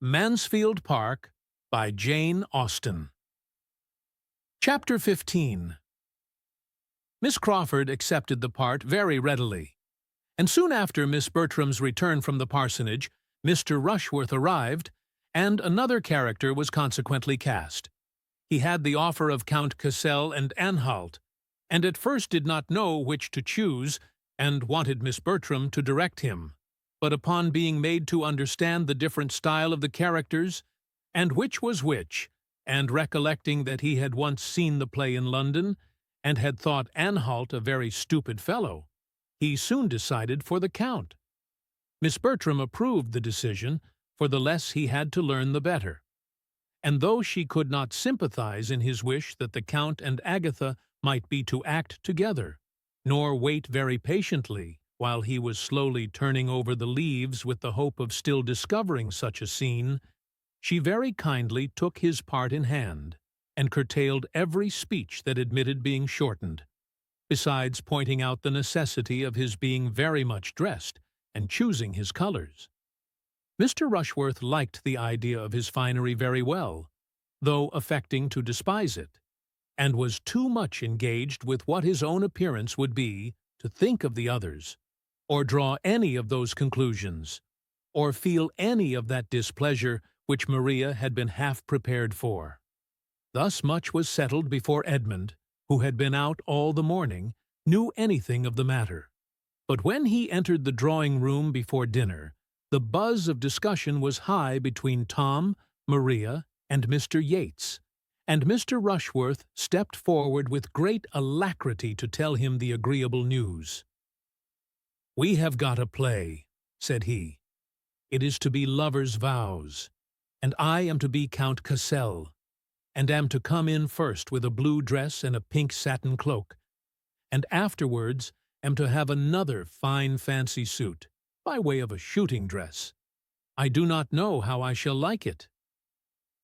Mansfield Park by Jane Austen. Chapter 15. Miss Crawford accepted the part very readily, and soon after Miss Bertram's return from the parsonage, Mr. Rushworth arrived, and another character was consequently cast. He had the offer of Count Cassel and Anhalt, and at first did not know which to choose, and wanted Miss Bertram to direct him. But upon being made to understand the different style of the characters, and which was which, and recollecting that he had once seen the play in London, and had thought Anhalt a very stupid fellow, he soon decided for the Count. Miss Bertram approved the decision, for the less he had to learn the better. And though she could not sympathize in his wish that the Count and Agatha might be to act together, nor wait very patiently while he was slowly turning over the leaves with the hope of still discovering such a scene, she very kindly took his part in hand, and curtailed every speech that admitted being shortened, besides pointing out the necessity of his being very much dressed and choosing his colors. Mr. Rushworth liked the idea of his finery very well, though affecting to despise it, and was too much engaged with what his own appearance would be to think of the others, or draw any of those conclusions, or feel any of that displeasure which Maria had been half prepared for. Thus much was settled before Edmund, who had been out all the morning, knew anything of the matter. But when he entered the drawing-room before dinner, the buzz of discussion was high between Tom, Maria, and Mr. Yates, and Mr. Rushworth stepped forward with great alacrity to tell him the agreeable news. "We have got a play," said he. "It is to be Lovers' Vows, and I am to be Count Cassel, and am to come in first with a blue dress and a pink satin cloak, and afterwards am to have another fine fancy suit, by way of a shooting dress. I do not know how I shall like it."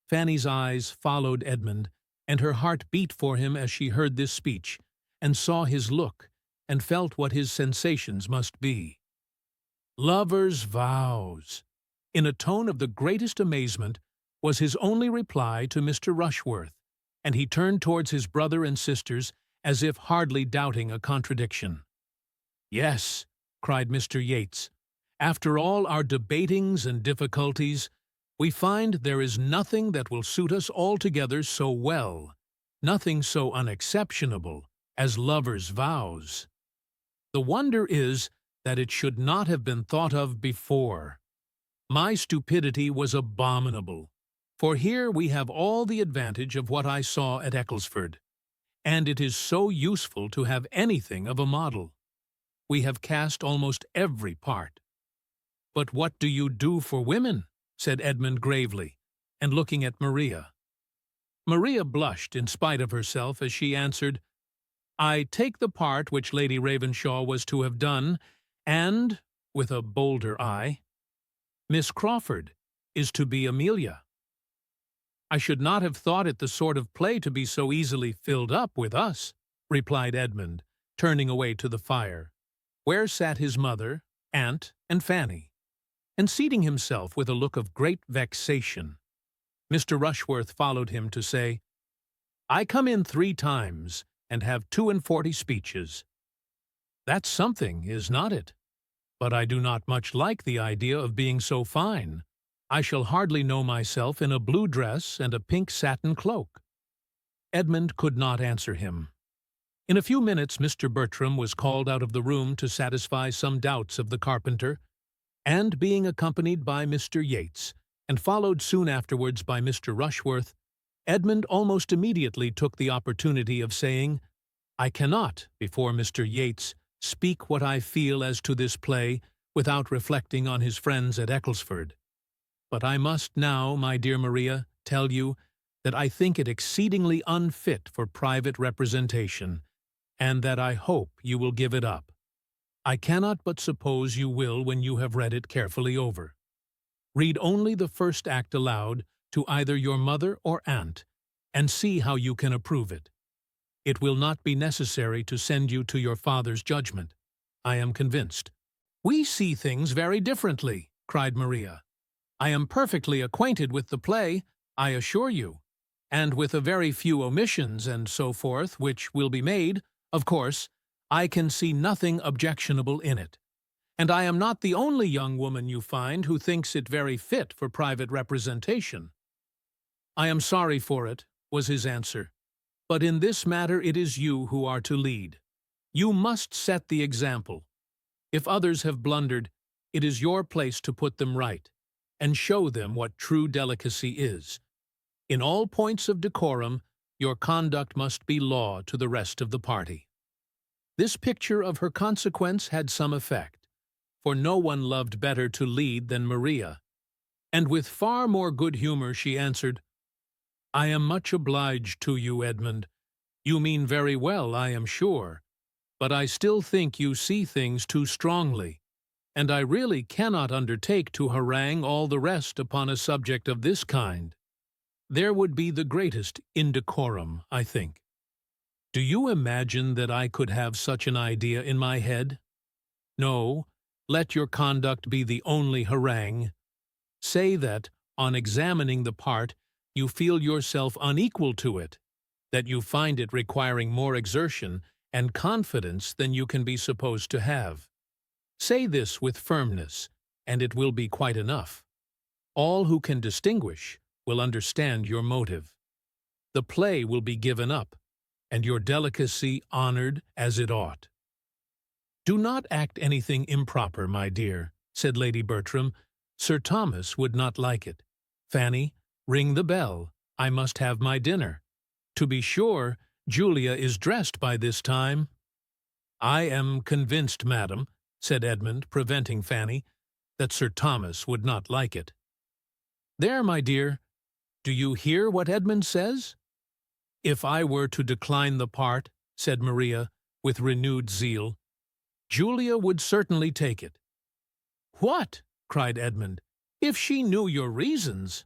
Fanny's eyes followed Edmund, and her heart beat for him as she heard this speech, and saw his look, and felt what his sensations must be. "Lovers' Vows," in a tone of the greatest amazement, was his only reply to Mr. Rushworth, and he turned towards his brother and sisters as if hardly doubting a contradiction. "Yes," cried Mr. Yates, "after all our debatings and difficulties, we find there is nothing that will suit us altogether so well, nothing so unexceptionable, as Lovers' Vows. The wonder is that it should not have been thought of before. My stupidity was abominable, for here we have all the advantage of what I saw at Ecclesford, and it is so useful to have anything of a model. We have cast almost every part." "But what do you do for women?" said Edmund gravely, and looking at Maria. Maria blushed in spite of herself as she answered, "I take the part which Lady Ravenshaw was to have done, and," with a bolder eye, "Miss Crawford is to be Amelia." "I should not have thought it the sort of play to be so easily filled up with us," replied Edmund, turning away to the fire, where sat his mother, aunt, and Fanny, and seating himself with a look of great vexation. Mr. Rushworth followed him to say, "I come in 3 times, and have 42 speeches. That's something, is not it? But I do not much like the idea of being so fine. I shall hardly know myself in a blue dress and a pink satin cloak." Edmund could not answer him. In a few minutes Mr. Bertram was called out of the room to satisfy some doubts of the carpenter, and being accompanied by Mr. Yates, and followed soon afterwards by Mr. Rushworth, Edmund almost immediately took the opportunity of saying, "I cannot, before Mr. Yates, speak what I feel as to this play without reflecting on his friends at Ecclesford. But I must now, my dear Maria, tell you that I think it exceedingly unfit for private representation, and that I hope you will give it up. I cannot but suppose you will when you have read it carefully over. Read only the first act aloud to either your mother or aunt, and see how you can approve it. It will not be necessary to send you to your father's judgment, I am convinced." "We see things very differently," cried Maria. I am perfectly acquainted with the play, I assure you, and with a very few omissions and so forth which will be made, of course, I can see nothing objectionable in it. And I am not the only young woman you find who thinks it very fit for private representation. I am sorry for it, was his answer, but in this matter it is you who are to lead. You must set the example. If others have blundered, it is your place to put them right, and show them what true delicacy is. In all points of decorum, your conduct must be law to the rest of the party. This picture of her consequence had some effect, for no one loved better to lead than Maria, and with far more good humor she answered, "I am much obliged to you, Edmund. You mean very well, I am sure, but I still think you see things too strongly, and I really cannot undertake to harangue all the rest upon a subject of this kind. There would be the greatest indecorum, I think. Do you imagine that I could have such an idea in my head? No, let your conduct be the only harangue. Say that, on examining the part, you feel yourself unequal to it, that you find it requiring more exertion and confidence than you can be supposed to have. Say this with firmness, and it will be quite enough. All who can distinguish will understand your motive. The play will be given up, and your delicacy honored as it ought." "Do not act anything improper, my dear," said Lady Bertram. "Sir Thomas would not like it. Fanny, ring the bell. I must have my dinner. To be sure, Julia is dressed by this time." "I am convinced, madam," said Edmund, preventing Fanny, "that Sir Thomas would not like it." "There, my dear, do you hear what Edmund says?" "If I were to decline the part," said Maria, with renewed zeal, "Julia would certainly take it." "What?" cried Edmund. "If she knew your reasons?"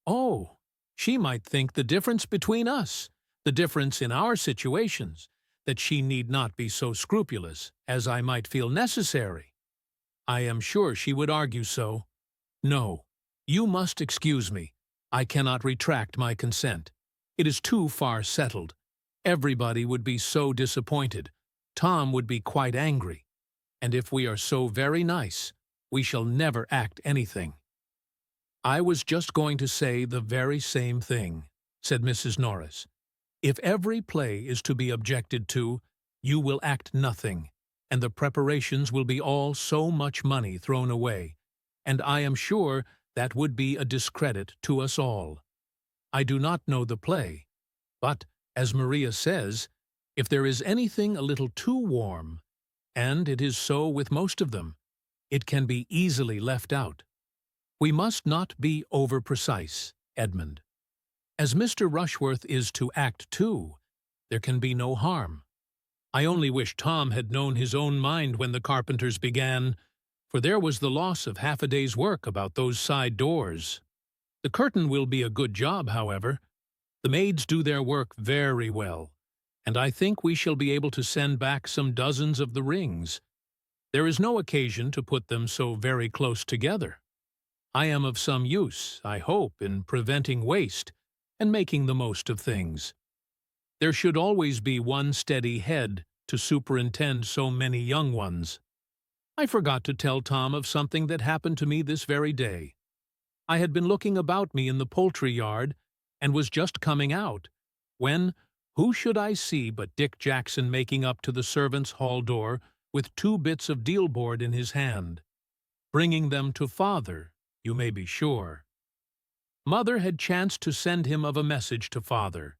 "Oh, she might think the difference between us, the difference in our situations, that she need not be so scrupulous, as I might feel necessary. I am sure she would argue so. No, you must excuse me. I cannot retract my consent. It is too far settled. Everybody would be so disappointed. Tom would be quite angry. And if we are so very nice, we shall never act anything." "I was just going to say the very same thing," said Mrs. Norris. "If every play is to be objected to, you will act nothing, and the preparations will be all so much money thrown away, and I am sure that would be a discredit to us all. I do not know the play, but, as Maria says, if there is anything a little too warm, and it is so with most of them, it can be easily left out. We must not be over-precise, Edmund. As Mr. Rushworth is to act too, there can be no harm. I only wish Tom had known his own mind when the carpenters began, for there was the loss of half a day's work about those side doors. The curtain will be a good job, however. The maids do their work very well, and I think we shall be able to send back some dozens of the rings. There is no occasion to put them so very close together. I am of some use, I hope, in preventing waste and making the most of things. There should always be one steady head to superintend so many young ones. I forgot to tell Tom of something that happened to me this very day. I had been looking about me in the poultry yard, and was just coming out, when who should I see but Dick Jackson making up to the servants' hall door with 2 bits of deal board in his hand, bringing them to father, you may be sure. Mother had chanced to send him of a message to father,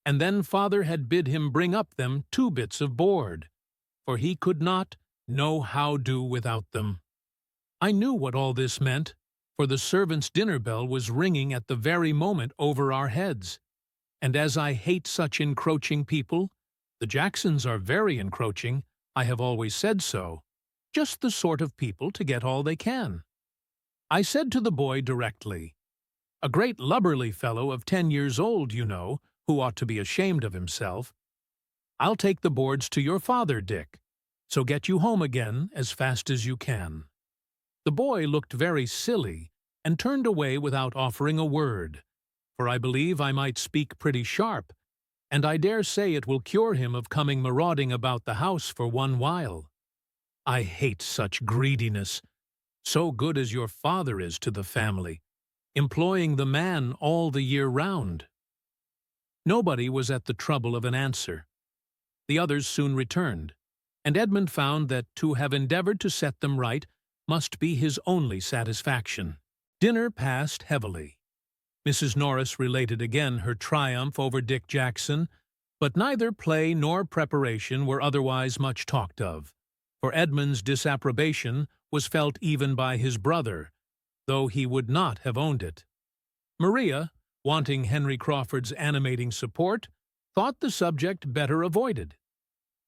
and then father had bid him bring up them 2 bits of board, for he could not know how do without them. I knew what all this meant, for the servants' dinner bell was ringing at the very moment over our heads, and as I hate such encroaching people, the Jacksons are very encroaching, I have always said so, just the sort of people to get all they can. I said to the boy directly, a great lubberly fellow of 10 years old, you know, who ought to be ashamed of himself, "I'll take the boards to your father, Dick, so get you home again as fast as you can." The boy looked very silly, and turned away without offering a word, for I believe I might speak pretty sharp, and I dare say it will cure him of coming marauding about the house for one while. I hate such greediness, so good as your father is to the family, employing the man all the year round." Nobody was at the trouble of an answer. The others soon returned, and Edmund found that to have endeavored to set them right must be his only satisfaction. Dinner passed heavily. Mrs. Norris related again her triumph over Dick Jackson, but neither play nor preparation were otherwise much talked of, for Edmund's disapprobation was felt even by his brother, though he would not have owned it. Maria, wanting Henry Crawford's animating support, thought the subject better avoided.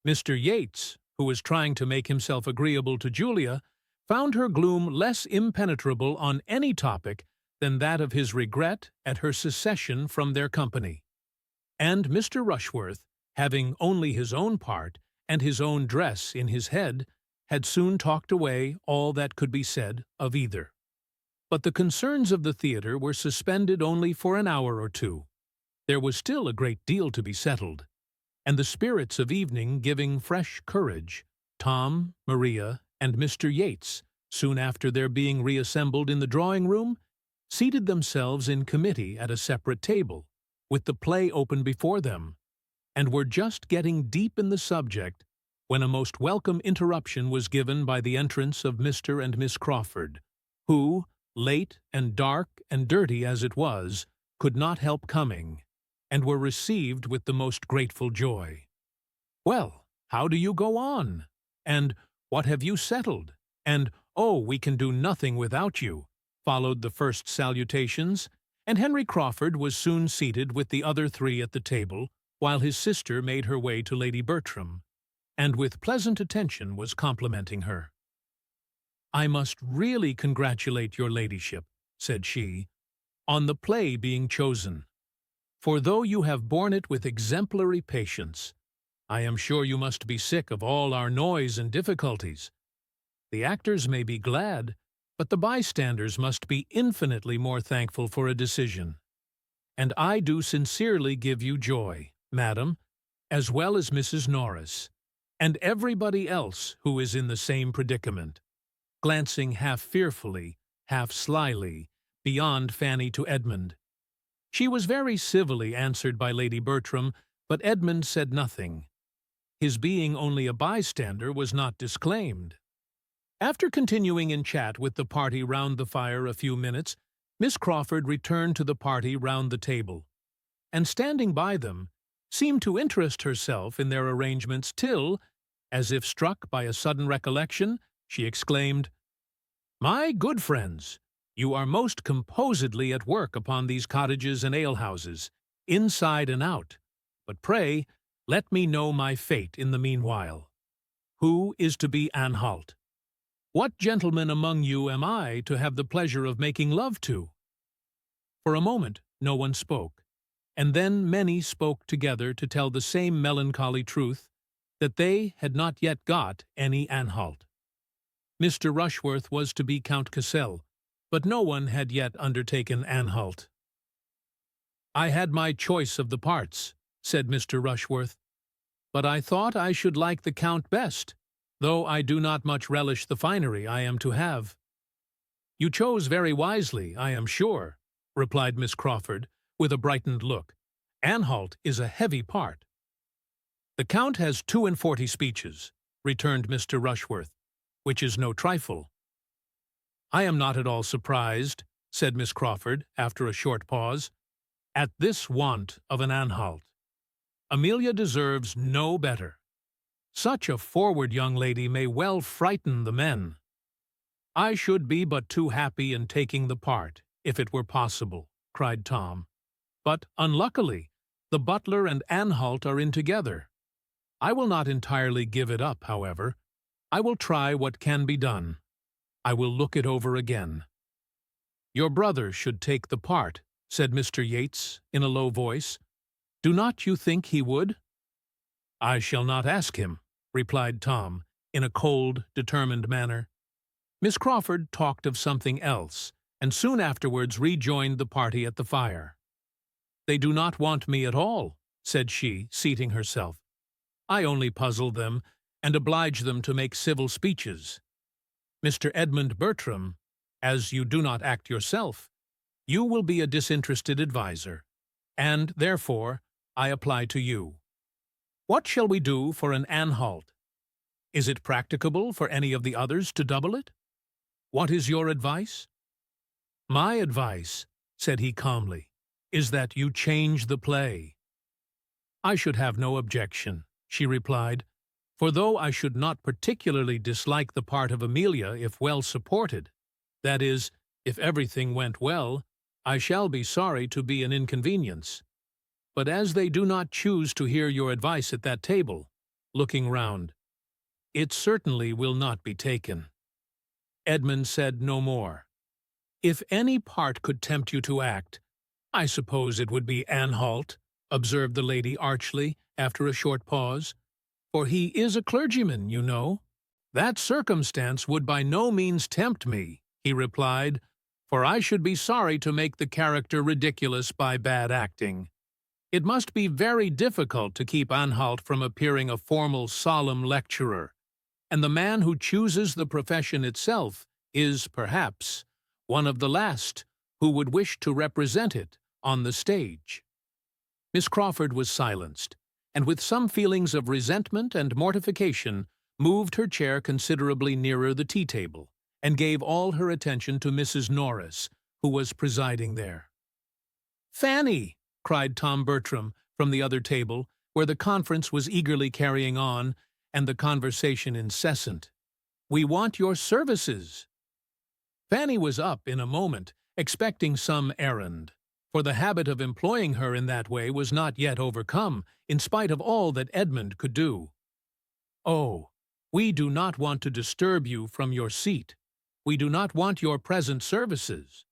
Mr. Yates, who was trying to make himself agreeable to Julia, found her gloom less impenetrable on any topic than that of his regret at her secession from their company. And Mr. Rushworth, having only his own part and his own dress in his head, had soon talked away all that could be said of either. But the concerns of the theatre were suspended only for an hour or two. There was still a great deal to be settled, and the spirits of evening giving fresh courage, Tom, Maria, and Mr. Yates, soon after their being reassembled in the drawing-room, seated themselves in committee at a separate table, with the play open before them, and were just getting deep in the subject when a most welcome interruption was given by the entrance of Mr. and Miss Crawford, who, late and dark and dirty as it was, could not help coming, and were received with the most grateful joy. "Well, how do you go on?" and "What have you settled?" and "Oh, we can do nothing without you," followed the first salutations, and Henry Crawford was soon seated with the other three at the table, while his sister made her way to Lady Bertram, and with pleasant attention was complimenting her. "I must really congratulate your ladyship," said she, "on the play being chosen. For though you have borne it with exemplary patience, I am sure you must be sick of all our noise and difficulties. The actors may be glad, but the bystanders must be infinitely more thankful for a decision. And I do sincerely give you joy, madam, as well as Mrs. Norris, and everybody else who is in the same predicament," glancing half fearfully, half slyly, beyond Fanny to Edmund. She was very civilly answered by Lady Bertram, but Edmund said nothing. His being only a bystander was not disclaimed. After continuing in chat with the party round the fire a few minutes, Miss Crawford returned to the party round the table, and standing by them, seemed to interest herself in their arrangements till, as if struck by a sudden recollection, she exclaimed, "My good friends, you are most composedly at work upon these cottages and alehouses, inside and out, but pray let me know my fate in the meanwhile. Who is to be Anhalt? What gentleman among you am I to have the pleasure of making love to?" For a moment no one spoke, and then many spoke together to tell the same melancholy truth, that they had not yet got any Anhalt. Mr. Rushworth was to be Count Cassel, but no one had yet undertaken Anhalt. "I had my choice of the parts," said Mr. Rushworth, "but I thought I should like the Count best, though I do not much relish the finery I am to have." "You chose very wisely, I am sure," replied Miss Crawford, with a brightened look. "Anhalt is a heavy part." "The Count has 42 speeches," returned Mr. Rushworth, "which is no trifle." "I am not at all surprised," said Miss Crawford, after a short pause, "at this want of an Anhalt. Amelia deserves no better. Such a forward young lady may well frighten the men. I should be but too happy in taking the part, if it were possible," cried Tom. "But, unluckily, the butler and Anhalt are in together. I will not entirely give it up, however. I will try what can be done. I will look it over again." "Your brother should take the part," said Mr. Yates, in a low voice. "Do not you think he would?" "I shall not ask him," replied Tom, in a cold, determined manner. Miss Crawford talked of something else, and soon afterwards rejoined the party at the fire. "They do not want me at all," said she, seating herself. "I only puzzle them and oblige them to make civil speeches. Mr. Edmund Bertram, as you do not act yourself, you will be a disinterested adviser, and, therefore, I apply to you. What shall we do for an anhalt? Is it practicable for any of the others to double it? What is your advice?" "My advice," said he calmly, "is that you change the play." "I should have no objection," she replied, "for though I should not particularly dislike the part of Amelia if well supported, that is, if everything went well, I shall be sorry to be an inconvenience. But as they do not choose to hear your advice at that table," looking round, "it certainly will not be taken." Edmund said no more. "If any part could tempt you to act, I suppose it would be anhalt," observed the lady archly, after a short pause, "for he is a clergyman, you know." "That circumstance would by no means tempt me," he replied, "for I should be sorry to make the character ridiculous by bad acting. It must be very difficult to keep Anhalt from appearing a formal, solemn lecturer, and the man who chooses the profession itself is, perhaps, one of the last who would wish to represent it on the stage." Miss Crawford was silenced, and with some feelings of resentment and mortification moved her chair considerably nearer the tea-table, and gave all her attention to Mrs. Norris, who was presiding there. "Fanny!" cried Tom Bertram from the other table, where the conference was eagerly carrying on, and the conversation incessant. "We want your services." Fanny was up in a moment, expecting some errand, for the habit of employing her in that way was not yet overcome, in spite of all that Edmund could do. "Oh, we do not want to disturb you from your seat. We do not want your present services.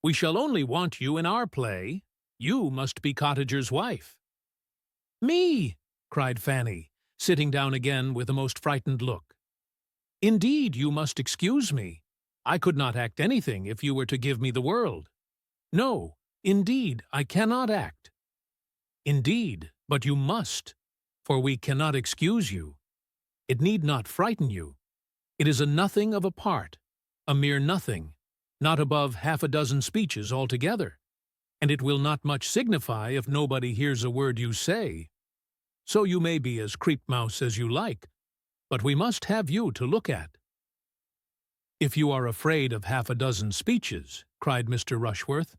We shall only want you in our play. You must be Cottager's wife." "Me!" cried Fanny, sitting down again with a most frightened look. "Indeed, you must excuse me. I could not act anything if you were to give me the world. No, indeed, I cannot act." "Indeed, but you must, for we cannot excuse you. It need not frighten you. It is a nothing of a part, a mere nothing, not above half a dozen speeches altogether, and it will not much signify if nobody hears a word you say. So you may be as creep-mouse as you like, but we must have you to look at." "If you are afraid of half a dozen speeches," cried Mr. Rushworth,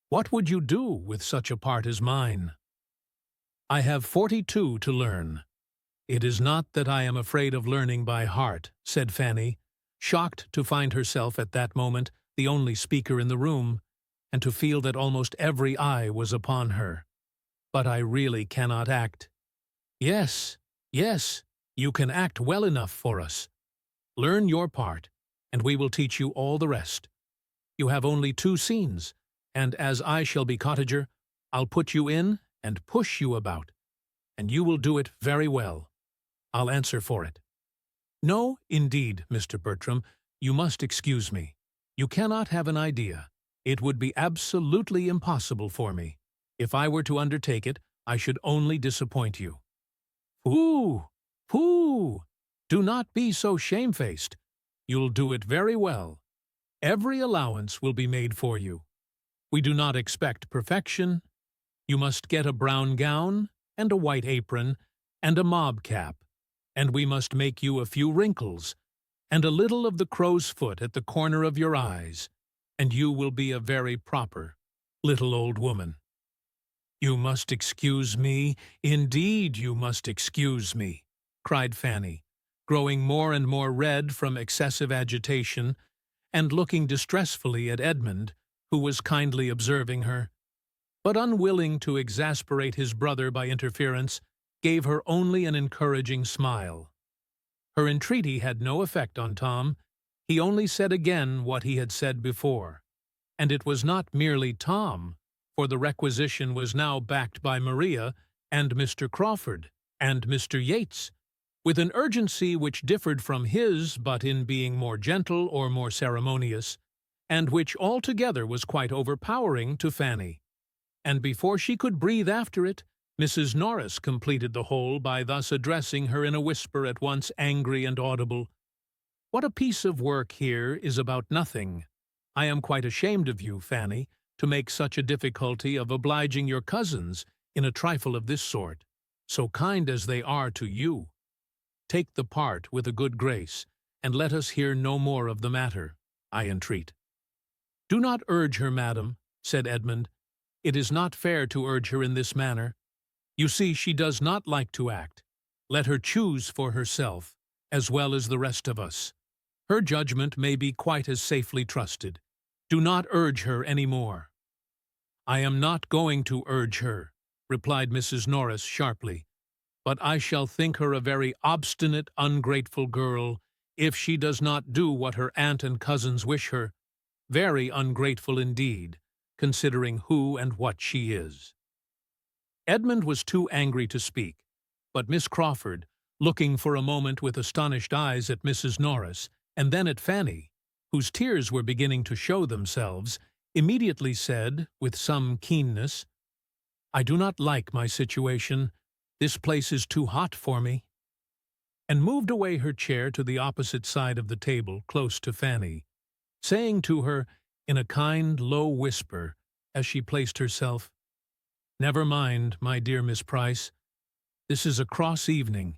"what would you do with such a part as mine?" "I have 42 to learn. It is not that I am afraid of learning by heart," said Fanny, shocked to find herself at that moment the only speaker in the room, and to feel that almost every eye was upon her. "But I really cannot act." "Yes, yes, you can act well enough for us. Learn your part, and we will teach you all the rest. You have only 2 scenes, and as I shall be Cottager, I'll put you in and push you about, and you will do it very well. I'll answer for it. No, indeed, Mr. Bertram, you must excuse me. You cannot have an idea. It would be absolutely impossible for me. If I were to undertake it, I should only disappoint you." "Pooh! Pooh! Do not be so shamefaced. You'll do it very well. Every allowance will be made for you. We do not expect perfection. You must get a brown gown, and a white apron, and a mob cap, and we must make you a few wrinkles, and a little of the crow's foot at the corner of your eyes, and you will be a very proper little old woman." "You must excuse me, indeed you must excuse me," cried Fanny, growing more and more red from excessive agitation, and looking distressfully at Edmund, who was kindly observing her, but unwilling to exasperate his brother by interference, gave her only an encouraging smile. Her entreaty had no effect on Tom. He only said again what he had said before, and it was not merely Tom, for the requisition was now backed by Maria and Mr. Crawford and Mr. Yates, with an urgency which differed from his but in being more gentle or more ceremonious, and which altogether was quite overpowering to Fanny. And before she could breathe after it, Mrs. Norris completed the whole by thus addressing her in a whisper at once angry and audible. "What a piece of work here is about nothing. I am quite ashamed of you, Fanny, to make such a difficulty of obliging your cousins in a trifle of this sort, so kind as they are to you. Take the part with a good grace, and let us hear no more of the matter, I entreat." "Do not urge her, madam," said Edmund. "It is not fair to urge her in this manner. You see, she does not like to act. Let her choose for herself, as well as the rest of us. Her judgment may be quite as safely trusted. Do not urge her any more." "I am not going to urge her," replied Mrs. Norris sharply, "but I shall think her a very obstinate, ungrateful girl if she does not do what her aunt and cousins wish her. Very ungrateful indeed, considering who and what she is." Edmund was too angry to speak, but Miss Crawford, looking for a moment with astonished eyes at Mrs. Norris, and then at Fanny, whose tears were beginning to show themselves, immediately said, with some keenness, "I do not like my situation. This place is too hot for me," and moved away her chair to the opposite side of the table, close to Fanny, saying to her, in a kind, low whisper, as she placed herself, "Never mind, my dear Miss Price. This is a cross evening.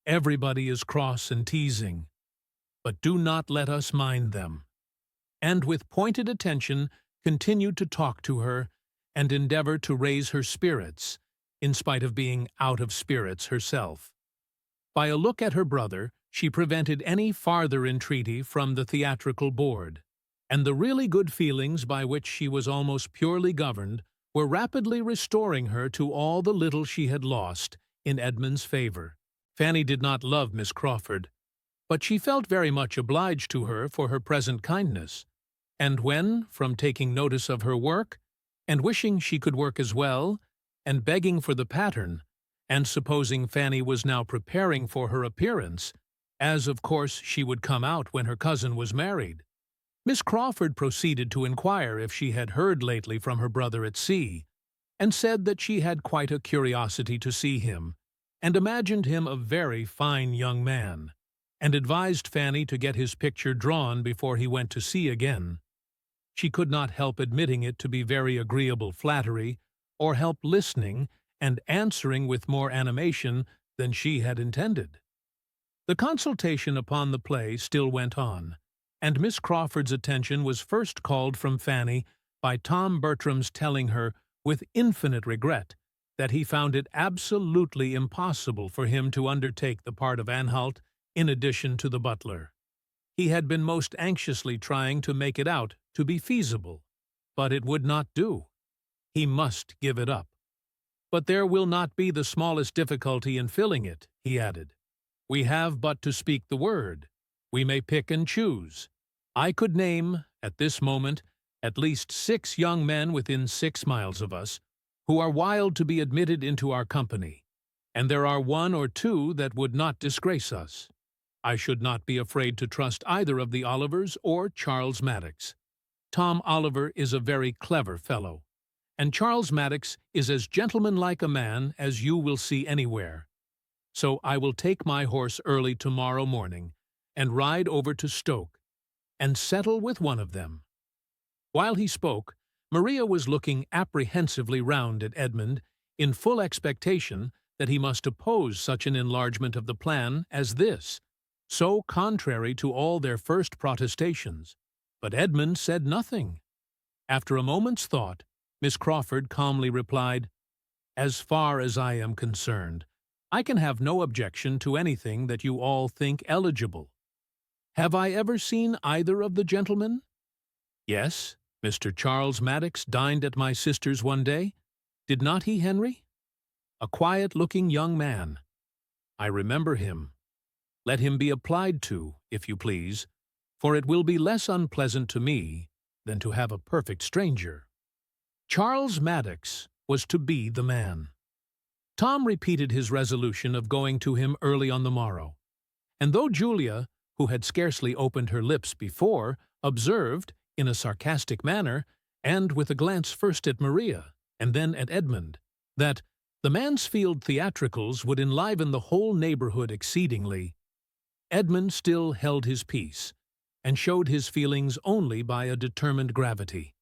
Everybody is cross and teasing. But do not let us mind them," and with pointed attention continued to talk to her and endeavor to raise her spirits, in spite of being out of spirits herself. By a look at her brother, she prevented any farther entreaty from the theatrical board, and the really good feelings by which she was almost purely governed were rapidly restoring her to all the little she had lost in Edmund's favor. Fanny did not love Miss Crawford, but she felt very much obliged to her for her present kindness, and when, from taking notice of her work, and wishing she could work as well, and begging for the pattern, and supposing Fanny was now preparing for her appearance, as of course she would come out when her cousin was married, Miss Crawford proceeded to inquire if she had heard lately from her brother at sea, and said that she had quite a curiosity to see him, and imagined him a very fine young man, and advised Fanny to get his picture drawn before he went to sea again. She could not help admitting it to be very agreeable flattery, or help listening and answering with more animation than she had intended. The consultation upon the play still went on, and Miss Crawford's attention was first called from Fanny by Tom Bertram's telling her, with infinite regret, that he found it absolutely impossible for him to undertake the part of Anhalt in addition to the butler. He had been most anxiously trying to make it out to be feasible, but it would not do. He must give it up. "But there will not be the smallest difficulty in filling it," he added. "We have but to speak the word. We may pick and choose. I could name, at this moment, at least 6 young men within 6 miles of us, who are wild to be admitted into our company, and there are 1 or 2 that would not disgrace us. I should not be afraid to trust either of the Olivers or Charles Maddox. Tom Oliver is a very clever fellow, and Charles Maddox is as gentlemanlike a man as you will see anywhere. So I will take my horse early tomorrow morning and ride over to Stoke, and settle with one of them." While he spoke, Maria was looking apprehensively round at Edmund, in full expectation that he must oppose such an enlargement of the plan as this, so contrary to all their first protestations. But Edmund said nothing. After a moment's thought, Miss Crawford calmly replied, "As far as I am concerned, I can have no objection to anything that you all think eligible. Have I ever seen either of the gentlemen? Yes, Mr. Charles Maddox dined at my sister's one day. Did not he, Henry? A quiet-looking young man. I remember him. Let him be applied to, if you please, for it will be less unpleasant to me than to have a perfect stranger." Charles Maddox was to be the man. Tom repeated his resolution of going to him early on the morrow, and though Julia, who had scarcely opened her lips before, observed, in a sarcastic manner, and with a glance first at Maria and then at Edmund, that the Mansfield theatricals would enliven the whole neighborhood exceedingly, Edmund still held his peace, and showed his feelings only by a determined gravity.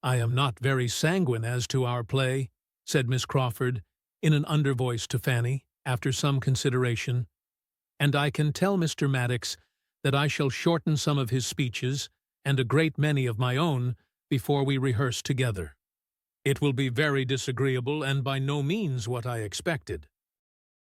"I am not very sanguine as to our play," said Miss Crawford, in an undervoice to Fanny, after some consideration, "and I can tell Mr. Maddox that I shall shorten some of his speeches, and a great many of my own, before we rehearse together. It will be very disagreeable, and by no means what I expected."